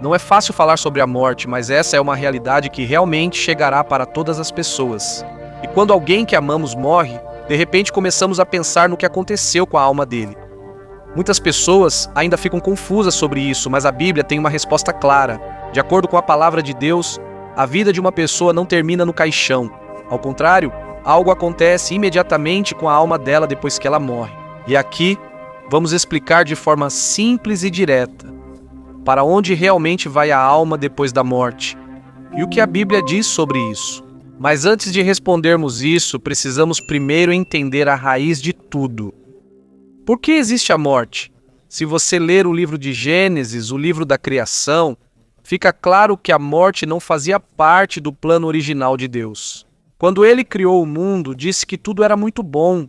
Não é fácil falar sobre a morte, mas essa é uma realidade que realmente chegará para todas as pessoas. E quando alguém que amamos morre, de repente começamos a pensar no que aconteceu com a alma dele. Muitas pessoas ainda ficam confusas sobre isso, mas a Bíblia tem uma resposta clara. De acordo com a palavra de Deus, a vida de uma pessoa não termina no caixão. Ao contrário, algo acontece imediatamente com a alma dela depois que ela morre. E aqui, vamos explicar de forma simples e direta para onde realmente vai a alma depois da morte e o que a Bíblia diz sobre isso. Mas antes de respondermos isso, precisamos primeiro entender a raiz de tudo. Por que existe a morte? Se você ler o livro de Gênesis, o livro da criação, fica claro que a morte não fazia parte do plano original de Deus. Quando ele criou o mundo, disse que tudo era muito bom,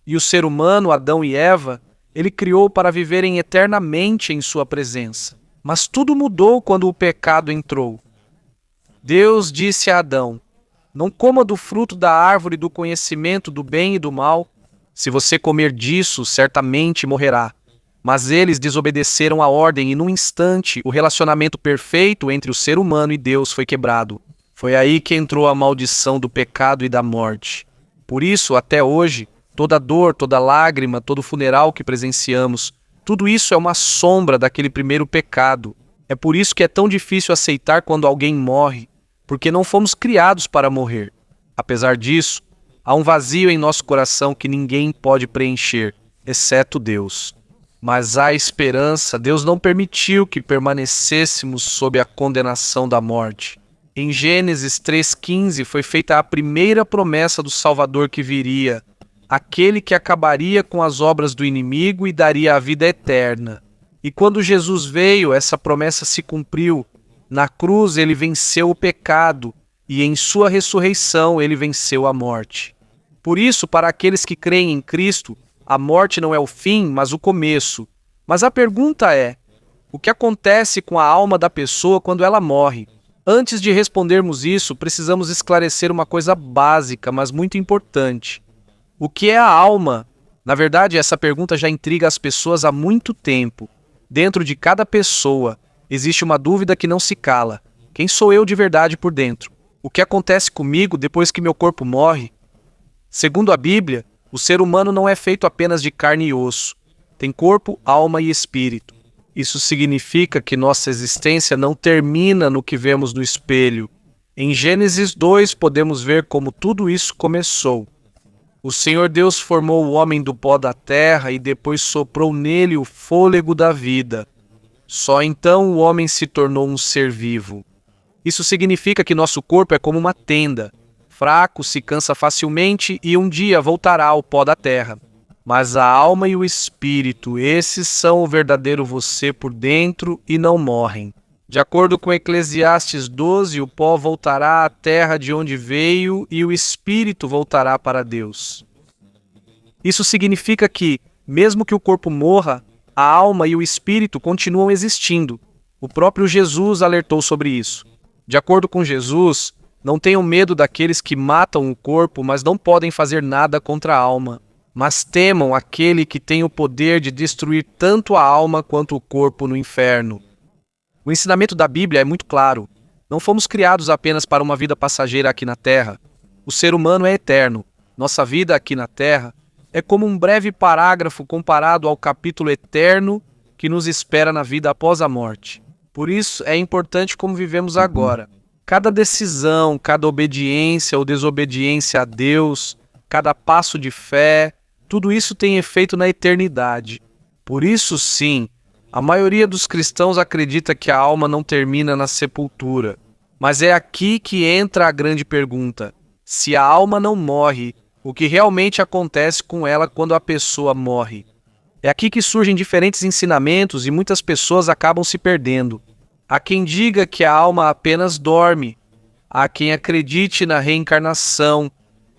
e o ser humano, Adão e Eva, ele criou para viverem eternamente em sua presença. Mas tudo mudou quando o pecado entrou. Deus disse a Adão: não coma do fruto da árvore do conhecimento do bem e do mal. Se você comer disso, certamente morrerá. Mas eles desobedeceram a ordem e, num instante, o relacionamento perfeito entre o ser humano e Deus foi quebrado. Foi aí que entrou a maldição do pecado e da morte. Por isso, até hoje, toda dor, toda lágrima, todo funeral que presenciamos, tudo isso é uma sombra daquele primeiro pecado. É por isso que é tão difícil aceitar quando alguém morre, porque não fomos criados para morrer. Apesar disso, há um vazio em nosso coração que ninguém pode preencher, exceto Deus. Mas há esperança. Deus não permitiu que permanecêssemos sob a condenação da morte. Em Gênesis 3,15 foi feita a primeira promessa do Salvador que viria, aquele que acabaria com as obras do inimigo e daria a vida eterna. E quando Jesus veio, essa promessa se cumpriu. Na cruz ele venceu o pecado e em sua ressurreição ele venceu a morte. Por isso, para aqueles que creem em Cristo, a morte não é o fim, mas o começo. Mas a pergunta é: o que acontece com a alma da pessoa quando ela morre? Antes de respondermos isso, precisamos esclarecer uma coisa básica, mas muito importante. O que é a alma? Na verdade, essa pergunta já intriga as pessoas há muito tempo. Dentro de cada pessoa, existe uma dúvida que não se cala. Quem sou eu de verdade por dentro? O que acontece comigo depois que meu corpo morre? Segundo a Bíblia, o ser humano não é feito apenas de carne e osso. Tem corpo, alma e espírito. Isso significa que nossa existência não termina no que vemos no espelho. Em Gênesis 2, podemos ver como tudo isso começou. O Senhor Deus formou o homem do pó da terra e depois soprou nele o fôlego da vida. Só então o homem se tornou um ser vivo. Isso significa que nosso corpo é como uma tenda. Fraco, se cansa facilmente e um dia voltará ao pó da terra. Mas a alma e o espírito, esses são o verdadeiro você por dentro e não morrem. De acordo com Eclesiastes 12, o pó voltará à terra de onde veio e o espírito voltará para Deus. Isso significa que, mesmo que o corpo morra, a alma e o espírito continuam existindo. O próprio Jesus alertou sobre isso. De acordo com Jesus, não tenham medo daqueles que matam o corpo, mas não podem fazer nada contra a alma. Mas temam aquele que tem o poder de destruir tanto a alma quanto o corpo no inferno. O ensinamento da Bíblia é muito claro. Não fomos criados apenas para uma vida passageira aqui na Terra. O ser humano é eterno. Nossa vida aqui na Terra é como um breve parágrafo comparado ao capítulo eterno que nos espera na vida após a morte. Por isso, é importante como vivemos agora. Cada decisão, cada obediência ou desobediência a Deus, cada passo de fé, tudo isso tem efeito na eternidade. Por isso, sim, a maioria dos cristãos acredita que a alma não termina na sepultura. Mas é aqui que entra a grande pergunta. Se a alma não morre, o que realmente acontece com ela quando a pessoa morre? É aqui que surgem diferentes ensinamentos e muitas pessoas acabam se perdendo. Há quem diga que a alma apenas dorme. Há quem acredite na reencarnação.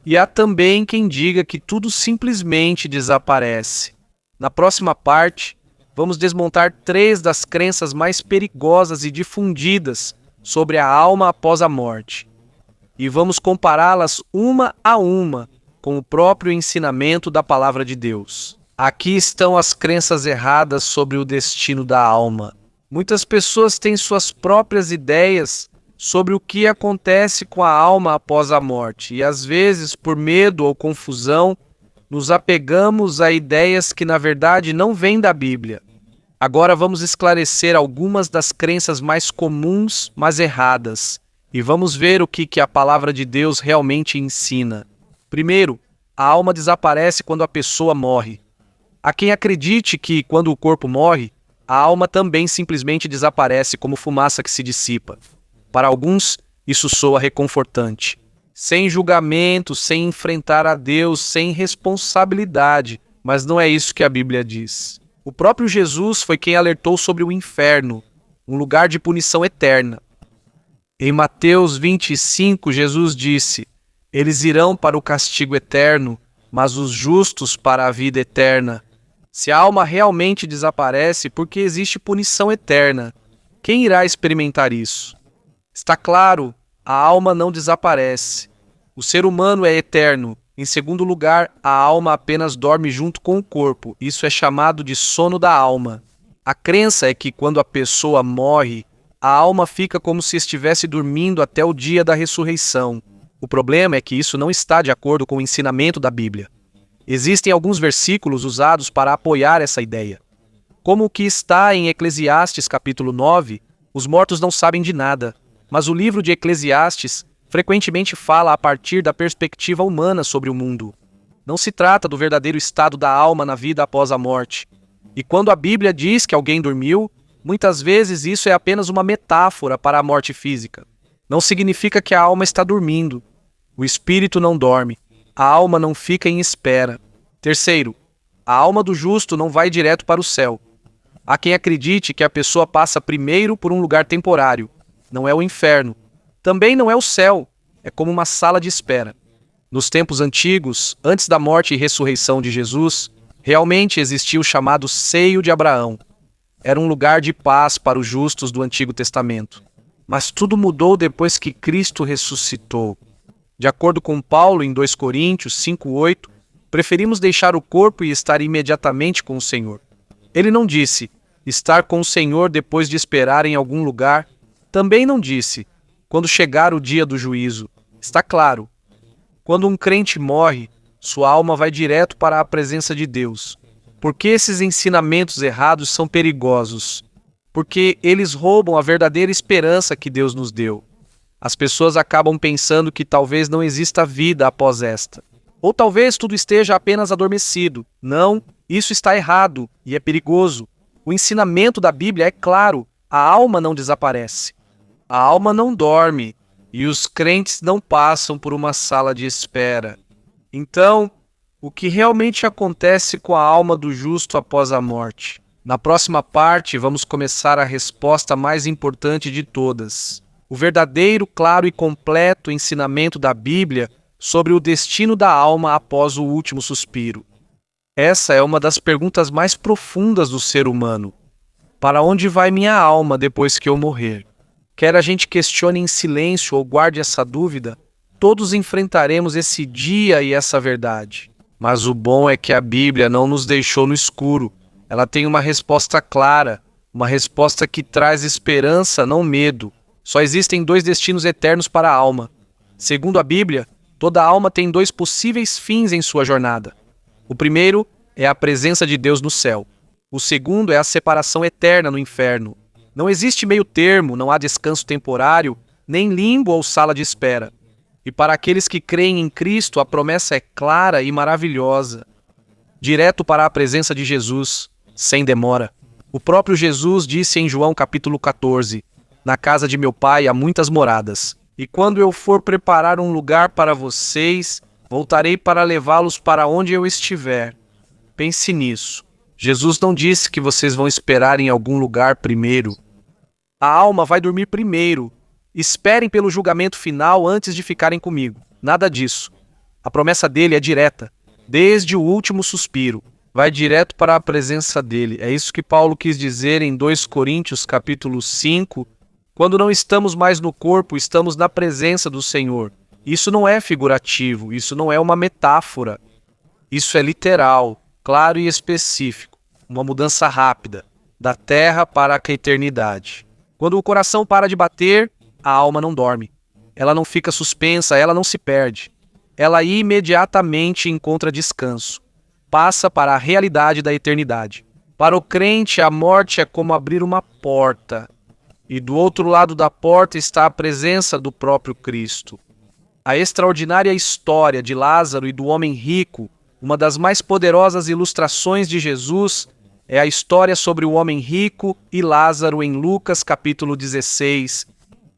E há também quem diga que tudo simplesmente desaparece. Na próxima parte, vamos desmontar 3 das crenças mais perigosas e difundidas sobre a alma após a morte. E vamos compará-las uma a uma com o próprio ensinamento da Palavra de Deus. Aqui estão as crenças erradas sobre o destino da alma. Muitas pessoas têm suas próprias ideias sobre o que acontece com a alma após a morte, e às vezes, por medo ou confusão, nos apegamos a ideias que na verdade não vêm da Bíblia. Agora vamos esclarecer algumas das crenças mais comuns, mas erradas, e vamos ver o que a palavra de Deus realmente ensina. Primeiro, a alma desaparece quando a pessoa morre. Há quem acredite que, quando o corpo morre, a alma também simplesmente desaparece como fumaça que se dissipa. Para alguns, isso soa reconfortante. Sem julgamento, sem enfrentar a Deus, sem responsabilidade. Mas não é isso que a Bíblia diz. O próprio Jesus foi quem alertou sobre o inferno, um lugar de punição eterna. Em Mateus 25, Jesus disse: "Eles irão para o castigo eterno, mas os justos para a vida eterna." Se a alma realmente desaparece, porque existe punição eterna, quem irá experimentar isso? Está claro, a alma não desaparece. O ser humano é eterno. Em segundo lugar, a alma apenas dorme junto com o corpo. Isso é chamado de sono da alma. A crença é que quando a pessoa morre, a alma fica como se estivesse dormindo até o dia da ressurreição. O problema é que isso não está de acordo com o ensinamento da Bíblia. Existem alguns versículos usados para apoiar essa ideia. Como o que está em Eclesiastes capítulo 9, os mortos não sabem de nada, mas o livro de Eclesiastes frequentemente fala a partir da perspectiva humana sobre o mundo. Não se trata do verdadeiro estado da alma na vida após a morte. E quando a Bíblia diz que alguém dormiu, muitas vezes isso é apenas uma metáfora para a morte física. Não significa que a alma está dormindo. O espírito não dorme. A alma não fica em espera. Terceiro, a alma do justo não vai direto para o céu. Há quem acredite que a pessoa passa primeiro por um lugar temporário. Não é o inferno. Também não é o céu. É como uma sala de espera. Nos tempos antigos, antes da morte e ressurreição de Jesus, realmente existia o chamado seio de Abraão. Era um lugar de paz para os justos do Antigo Testamento. Mas tudo mudou depois que Cristo ressuscitou. De acordo com Paulo em 2 Coríntios 5:8, preferimos deixar o corpo e estar imediatamente com o Senhor. Ele não disse, estar com o Senhor depois de esperar em algum lugar. Também não disse, quando chegar o dia do juízo. Está claro. Quando um crente morre, sua alma vai direto para a presença de Deus. Porque esses ensinamentos errados são perigosos? Porque eles roubam a verdadeira esperança que Deus nos deu. As pessoas acabam pensando que talvez não exista vida após esta. Ou talvez tudo esteja apenas adormecido. Não, isso está errado e é perigoso. O ensinamento da Bíblia é claro, a alma não desaparece. A alma não dorme e os crentes não passam por uma sala de espera. Então, o que realmente acontece com a alma do justo após a morte? Na próxima parte, vamos começar a resposta mais importante de todas. O verdadeiro, claro e completo ensinamento da Bíblia sobre o destino da alma após o último suspiro. Essa é uma das perguntas mais profundas do ser humano. Para onde vai minha alma depois que eu morrer? Quer a gente questione em silêncio ou guarde essa dúvida, todos enfrentaremos esse dia e essa verdade. Mas o bom é que a Bíblia não nos deixou no escuro. Ela tem uma resposta clara, uma resposta que traz esperança, não medo. Só existem 2 destinos eternos para a alma. Segundo a Bíblia, toda alma tem 2 possíveis fins em sua jornada. O primeiro é a presença de Deus no céu. O segundo é a separação eterna no inferno. Não existe meio termo, não há descanso temporário, nem limbo ou sala de espera. E para aqueles que creem em Cristo, a promessa é clara e maravilhosa. Direto para a presença de Jesus, sem demora. O próprio Jesus disse em João capítulo 14, "Na casa de meu pai há muitas moradas. E quando eu for preparar um lugar para vocês, voltarei para levá-los para onde eu estiver." Pense nisso. Jesus não disse que vocês vão esperar em algum lugar primeiro. A alma vai dormir primeiro. Esperem pelo julgamento final antes de ficarem comigo. Nada disso. A promessa dele é direta. Desde o último suspiro. Vai direto para a presença dele. É isso que Paulo quis dizer em 2 Coríntios capítulo 5. Quando não estamos mais no corpo, estamos na presença do Senhor. Isso não é figurativo. Isso não é uma metáfora. Isso é literal, claro e específico. Uma mudança rápida. da terra para a eternidade. Quando o coração para de bater, a alma não dorme. Ela não fica suspensa, ela não se perde. Ela imediatamente encontra descanso. Passa para a realidade da eternidade. Para o crente, a morte é como abrir uma porta. E do outro lado da porta está a presença do próprio Cristo. A extraordinária história de Lázaro e do homem rico, uma das mais poderosas ilustrações de Jesus, é a história sobre o homem rico e Lázaro em Lucas capítulo 16.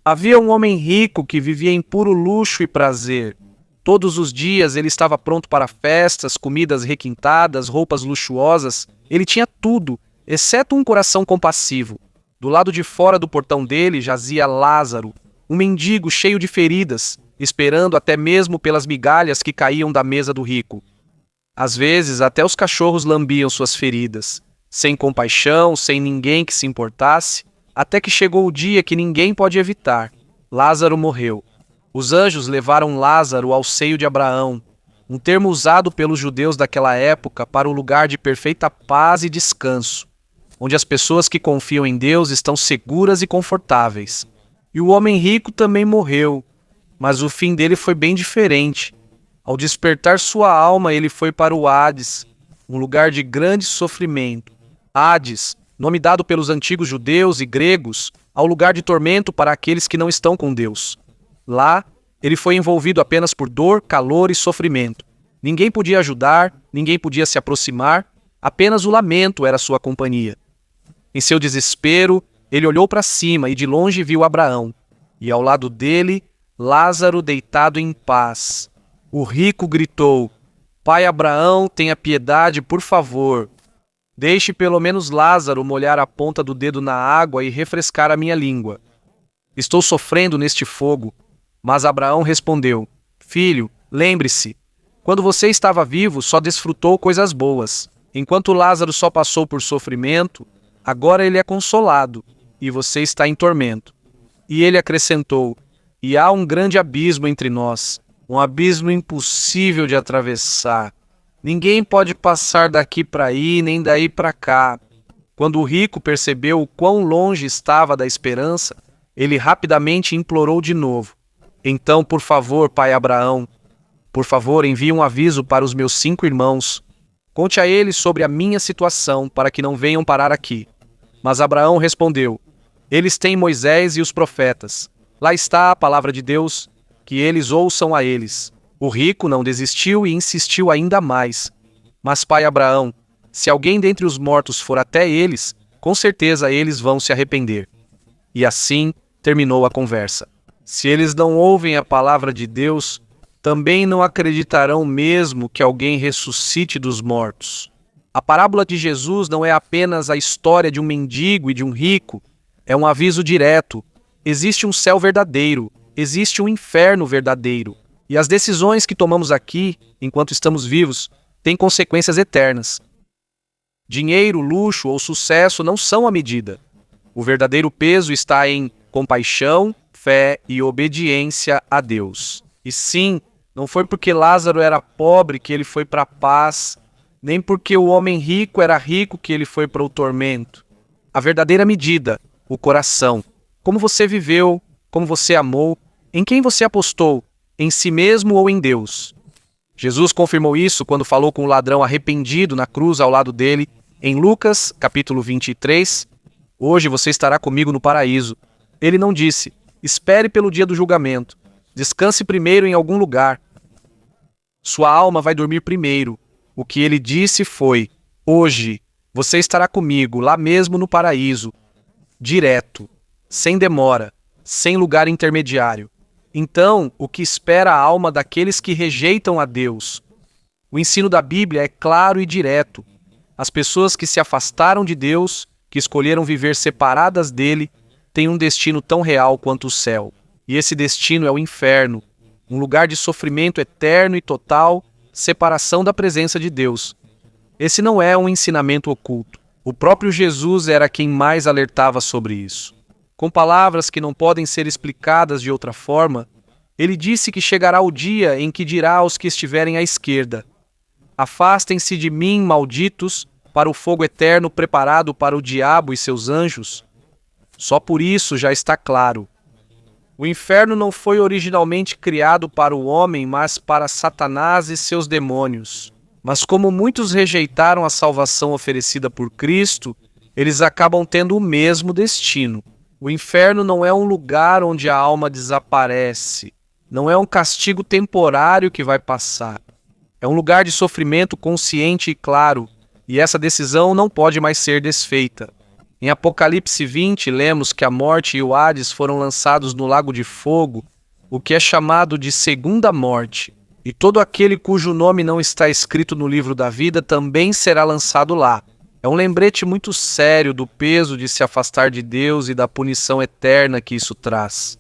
Havia um homem rico que vivia em puro luxo e prazer. Todos os dias ele estava pronto para festas, comidas requintadas, roupas luxuosas. Ele tinha tudo, exceto um coração compassivo. Do lado de fora do portão dele jazia Lázaro, um mendigo cheio de feridas, esperando até mesmo pelas migalhas que caíam da mesa do rico. Às vezes, até os cachorros lambiam suas feridas, sem compaixão, sem ninguém que se importasse, até que chegou o dia que ninguém pode evitar. Lázaro morreu. Os anjos levaram Lázaro ao seio de Abraão, um termo usado pelos judeus daquela época para o lugar de perfeita paz e descanso, onde as pessoas que confiam em Deus estão seguras e confortáveis. E o homem rico também morreu, mas o fim dele foi bem diferente. Ao despertar sua alma, ele foi para o Hades, um lugar de grande sofrimento. Hades, nome dado pelos antigos judeus e gregos, ao lugar de tormento para aqueles que não estão com Deus. Lá, ele foi envolvido apenas por dor, calor e sofrimento. Ninguém podia ajudar, ninguém podia se aproximar, apenas o lamento era sua companhia. Em seu desespero, ele olhou para cima e de longe viu Abraão, e ao lado dele, Lázaro deitado em paz. O rico gritou: "Pai Abraão, tenha piedade, por favor. Deixe pelo menos Lázaro molhar a ponta do dedo na água e refrescar a minha língua. Estou sofrendo neste fogo." Mas Abraão respondeu: "Filho, lembre-se, quando você estava vivo só desfrutou coisas boas. Enquanto Lázaro só passou por sofrimento, agora ele é consolado, e você está em tormento." E ele acrescentou: "E há um grande abismo entre nós, um abismo impossível de atravessar. Ninguém pode passar daqui para aí, nem daí para cá." Quando o rico percebeu o quão longe estava da esperança, ele rapidamente implorou de novo: "Então, por favor, pai Abraão, por favor, envie um aviso para os meus 5 irmãos. Conte a eles sobre a minha situação, para que não venham parar aqui." Mas Abraão respondeu: "Eles têm Moisés e os profetas. Lá está a palavra de Deus, que eles ouçam a eles." O rico não desistiu e insistiu ainda mais: "Mas, pai Abraão, se alguém dentre os mortos for até eles, com certeza eles vão se arrepender." E assim terminou a conversa. Se eles não ouvem a palavra de Deus, também não acreditarão mesmo que alguém ressuscite dos mortos. A parábola de Jesus não é apenas a história de um mendigo e de um rico, é um aviso direto. Existe um céu verdadeiro, existe um inferno verdadeiro. E as decisões que tomamos aqui, enquanto estamos vivos, têm consequências eternas. Dinheiro, luxo ou sucesso não são a medida. O verdadeiro peso está em compaixão, fé e obediência a Deus. E sim, não foi porque Lázaro era pobre que ele foi para a paz, nem porque o homem rico era rico que ele foi para o tormento. A verdadeira medida, o coração. Como você viveu, como você amou, em quem você apostou, em si mesmo ou em Deus. Jesus confirmou isso quando falou com o ladrão arrependido na cruz ao lado dele, em Lucas, capítulo 23, "Hoje você estará comigo no paraíso." Ele não disse: "Espere pelo dia do julgamento. Descanse primeiro em algum lugar." Sua alma vai dormir primeiro. O que ele disse foi: "Hoje você estará comigo lá mesmo no paraíso." Direto, sem demora, sem lugar intermediário. Então, o que espera a alma daqueles que rejeitam a Deus? O ensino da Bíblia é claro e direto. As pessoas que se afastaram de Deus, que escolheram viver separadas dele, têm um destino tão real quanto o céu. E esse destino é o inferno, um lugar de sofrimento eterno e total, separação da presença de Deus. Esse não é um ensinamento oculto. O próprio Jesus era quem mais alertava sobre isso. Com palavras que não podem ser explicadas de outra forma, ele disse que chegará o dia em que dirá aos que estiverem à esquerda: "Afastem-se de mim, malditos, para o fogo eterno preparado para o diabo e seus anjos? Só por isso já está claro. O inferno não foi originalmente criado para o homem, mas para Satanás e seus demônios. Mas como muitos rejeitaram a salvação oferecida por Cristo, eles acabam tendo o mesmo destino. O inferno não é um lugar onde a alma desaparece. Não é um castigo temporário que vai passar. É um lugar de sofrimento consciente e claro, e essa decisão não pode mais ser desfeita. Em Apocalipse 20, lemos que a morte e o Hades foram lançados no lago de fogo, o que é chamado de segunda morte. E todo aquele cujo nome não está escrito no livro da vida também será lançado lá. É um lembrete muito sério do peso de se afastar de Deus e da punição eterna que isso traz.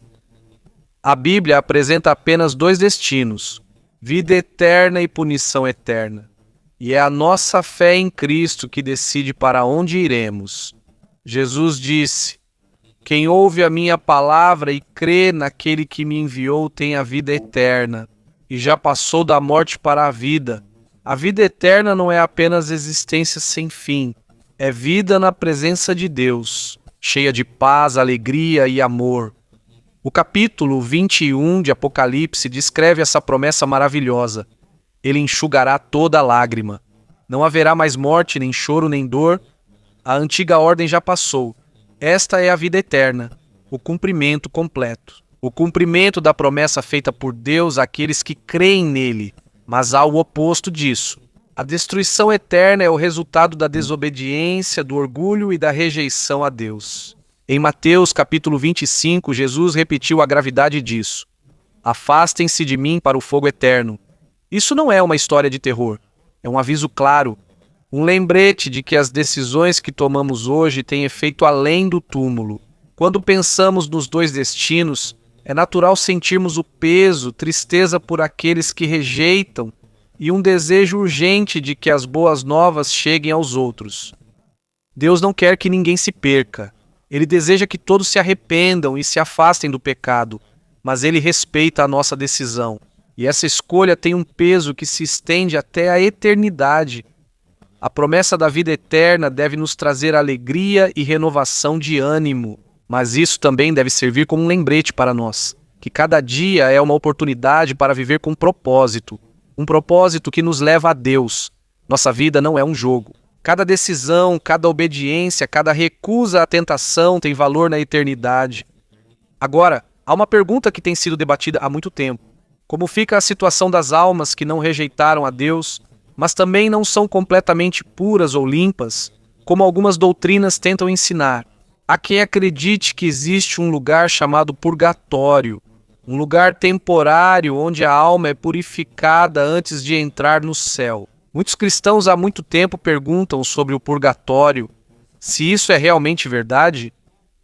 A Bíblia apresenta apenas dois destinos: vida eterna e punição eterna. E é a nossa fé em Cristo que decide para onde iremos. Jesus disse: "Quem ouve a minha palavra e crê naquele que me enviou tem a vida eterna, e já passou da morte para a vida." A vida eterna não é apenas existência sem fim, é vida na presença de Deus, cheia de paz, alegria e amor. O capítulo 21 de Apocalipse descreve essa promessa maravilhosa. Ele enxugará toda lágrima. Não haverá mais morte, nem choro, nem dor. A antiga ordem já passou. Esta é a vida eterna, o cumprimento completo. O cumprimento da promessa feita por Deus àqueles que creem nele. Mas há o oposto disso. A destruição eterna é o resultado da desobediência, do orgulho e da rejeição a Deus. Em Mateus capítulo 25, Jesus repetiu a gravidade disso. "Afastem-se de mim para o fogo eterno." Isso não é uma história de terror. É um aviso claro, um lembrete de que as decisões que tomamos hoje têm efeito além do túmulo. Quando pensamos nos dois destinos, é natural sentirmos o peso, tristeza por aqueles que rejeitam e um desejo urgente de que as boas novas cheguem aos outros. Deus não quer que ninguém se perca. Ele deseja que todos se arrependam e se afastem do pecado, mas ele respeita a nossa decisão. E essa escolha tem um peso que se estende até a eternidade. A promessa da vida eterna deve nos trazer alegria e renovação de ânimo. Mas isso também deve servir como um lembrete para nós, que cada dia é uma oportunidade para viver com propósito. Um propósito que nos leva a Deus. Nossa vida não é um jogo. Cada decisão, cada obediência, cada recusa à tentação tem valor na eternidade. Agora, há uma pergunta que tem sido debatida há muito tempo. Como fica a situação das almas que não rejeitaram a Deus, mas também não são completamente puras ou limpas, como algumas doutrinas tentam ensinar? Há quem acredite que existe um lugar chamado purgatório, um lugar temporário onde a alma é purificada antes de entrar no céu. Muitos cristãos há muito tempo perguntam sobre o purgatório, se isso é realmente verdade.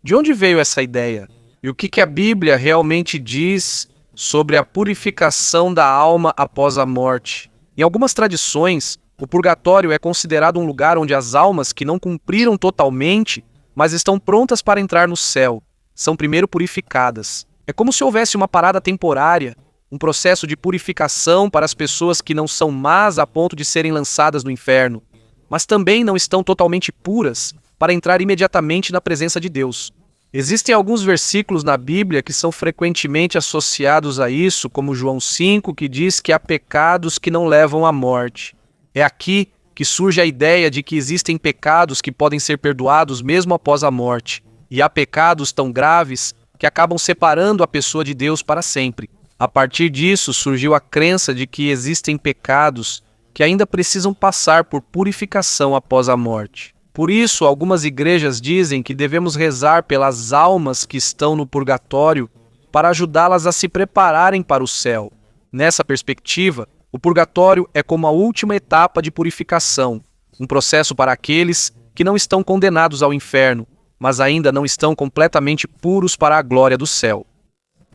De onde veio essa ideia? E o que a Bíblia realmente diz sobre a purificação da alma após a morte? Em algumas tradições, o purgatório é considerado um lugar onde as almas que não cumpriram totalmente, mas estão prontas para entrar no céu, são primeiro purificadas. É como se houvesse uma parada temporária, um processo de purificação para as pessoas que não são más a ponto de serem lançadas no inferno, mas também não estão totalmente puras para entrar imediatamente na presença de Deus. Existem alguns versículos na Bíblia que são frequentemente associados a isso, como João 5, que diz que há pecados que não levam à morte. É aqui que surge a ideia de que existem pecados que podem ser perdoados mesmo após a morte, e há pecados tão graves que acabam separando a pessoa de Deus para sempre. A partir disso surgiu a crença de que existem pecados que ainda precisam passar por purificação após a morte. Por isso, algumas igrejas dizem que devemos rezar pelas almas que estão no purgatório para ajudá-las a se prepararem para o céu. Nessa perspectiva, o purgatório é como a última etapa de purificação, um processo para aqueles que não estão condenados ao inferno, mas ainda não estão completamente puros para a glória do céu.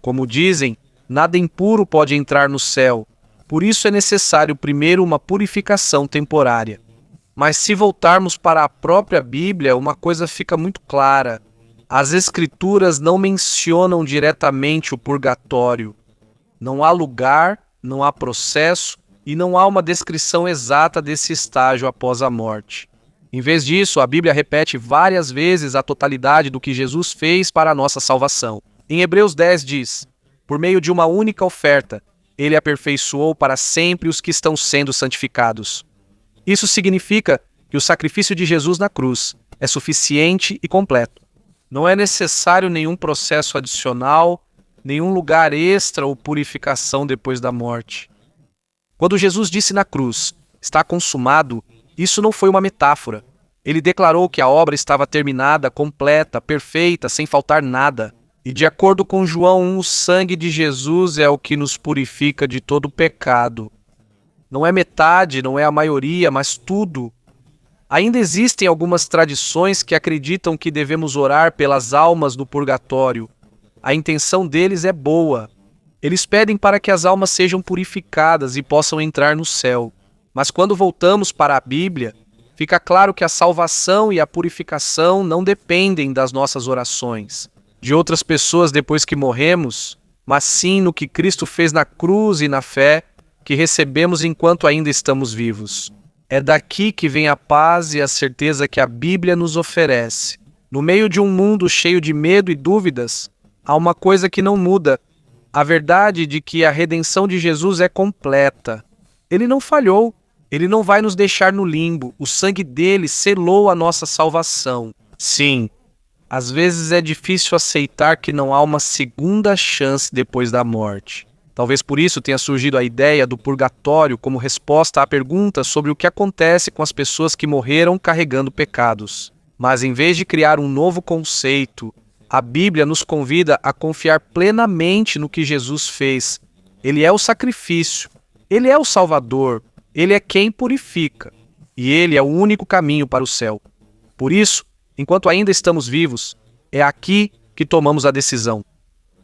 Como dizem, nada impuro pode entrar no céu, por isso é necessário primeiro uma purificação temporária. Mas se voltarmos para a própria Bíblia, uma coisa fica muito clara. As Escrituras não mencionam diretamente o purgatório. Não há lugar, não há processo e não há uma descrição exata desse estágio após a morte. Em vez disso, a Bíblia repete várias vezes a totalidade do que Jesus fez para a nossa salvação. Em Hebreus 10 diz: por meio de uma única oferta, ele aperfeiçoou para sempre os que estão sendo santificados. Isso significa que o sacrifício de Jesus na cruz é suficiente e completo. Não é necessário nenhum processo adicional, nenhum lugar extra ou purificação depois da morte. Quando Jesus disse na cruz, está consumado, isso não foi uma metáfora. Ele declarou que a obra estava terminada, completa, perfeita, sem faltar nada. E de acordo com João 1, o sangue de Jesus é o que nos purifica de todo pecado. Não é metade, não é a maioria, mas tudo. Ainda existem algumas tradições que acreditam que devemos orar pelas almas no purgatório. A intenção deles é boa. Eles pedem para que as almas sejam purificadas e possam entrar no céu. Mas quando voltamos para a Bíblia, fica claro que a salvação e a purificação não dependem das nossas orações, de outras pessoas depois que morremos, mas sim no que Cristo fez na cruz e na fé que recebemos enquanto ainda estamos vivos. É daqui que vem a paz e a certeza que a Bíblia nos oferece. No meio de um mundo cheio de medo e dúvidas, há uma coisa que não muda: a verdade de que a redenção de Jesus é completa. Ele não falhou. Ele não vai nos deixar no limbo. O sangue dele selou a nossa salvação. Sim, às vezes é difícil aceitar que não há uma segunda chance depois da morte. Talvez por isso tenha surgido a ideia do purgatório como resposta à pergunta sobre o que acontece com as pessoas que morreram carregando pecados. Mas em vez de criar um novo conceito, a Bíblia nos convida a confiar plenamente no que Jesus fez. Ele é o sacrifício. Ele é o Salvador. Ele é quem purifica, e Ele é o único caminho para o céu. Por isso, enquanto ainda estamos vivos, é aqui que tomamos a decisão.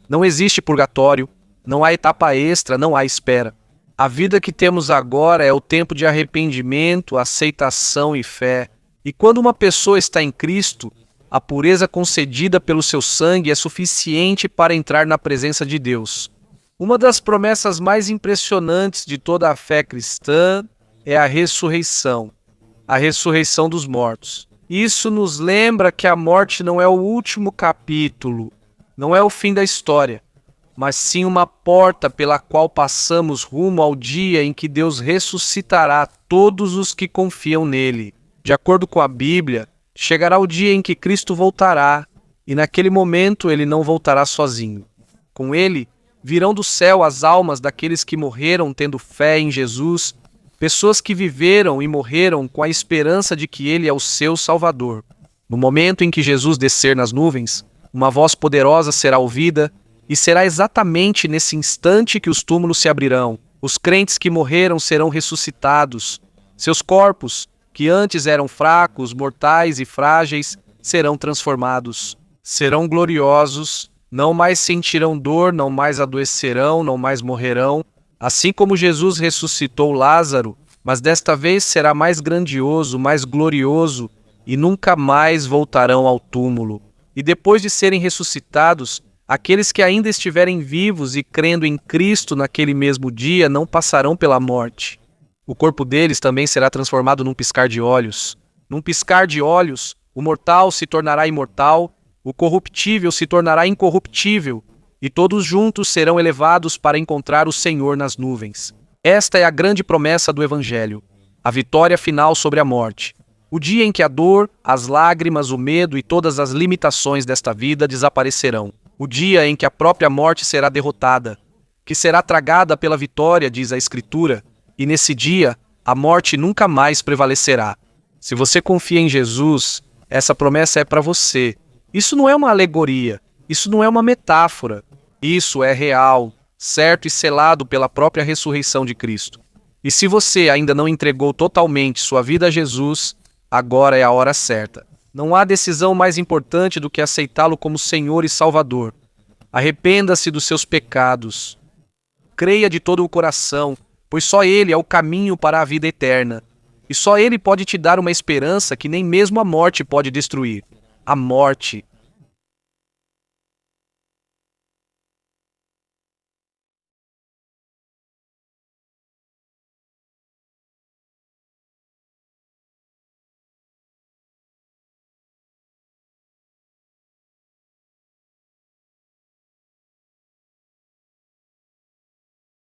Não existe purgatório, não há etapa extra, não há espera. A vida que temos agora é o tempo de arrependimento, aceitação e fé. E quando uma pessoa está em Cristo, a pureza concedida pelo seu sangue é suficiente para entrar na presença de Deus. Uma das promessas mais impressionantes de toda a fé cristã é a ressurreição dos mortos. Isso nos lembra que a morte não é o último capítulo, não é o fim da história, mas sim uma porta pela qual passamos rumo ao dia em que Deus ressuscitará todos os que confiam nele. De acordo com a Bíblia, chegará o dia em que Cristo voltará, e naquele momento ele não voltará sozinho. Com ele, virão do céu as almas daqueles que morreram tendo fé em Jesus, pessoas que viveram e morreram com a esperança de que Ele é o seu Salvador. No momento em que Jesus descer nas nuvens, uma voz poderosa será ouvida, e será exatamente nesse instante que os túmulos se abrirão. Os crentes que morreram serão ressuscitados. Seus corpos, que antes eram fracos, mortais e frágeis, serão transformados. Serão gloriosos. Não mais sentirão dor, não mais adoecerão, não mais morrerão. Assim como Jesus ressuscitou Lázaro, mas desta vez será mais grandioso, mais glorioso, e nunca mais voltarão ao túmulo. E depois de serem ressuscitados, aqueles que ainda estiverem vivos e crendo em Cristo naquele mesmo dia não passarão pela morte. O corpo deles também será transformado num piscar de olhos. Num piscar de olhos, o mortal se tornará imortal, o corruptível se tornará incorruptível, e todos juntos serão elevados para encontrar o Senhor nas nuvens. Esta é a grande promessa do Evangelho, a vitória final sobre a morte. O dia em que a dor, as lágrimas, o medo e todas as limitações desta vida desaparecerão. O dia em que a própria morte será derrotada, que será tragada pela vitória, diz a Escritura, e nesse dia a morte nunca mais prevalecerá. Se você confia em Jesus, essa promessa é para você. Isso não é uma alegoria, isso não é uma metáfora. Isso é real, certo e selado pela própria ressurreição de Cristo. E se você ainda não entregou totalmente sua vida a Jesus, agora é a hora certa. Não há decisão mais importante do que aceitá-lo como Senhor e Salvador. Arrependa-se dos seus pecados. Creia de todo o coração, pois só Ele é o caminho para a vida eterna. E só Ele pode te dar uma esperança que nem mesmo a morte pode destruir. A morte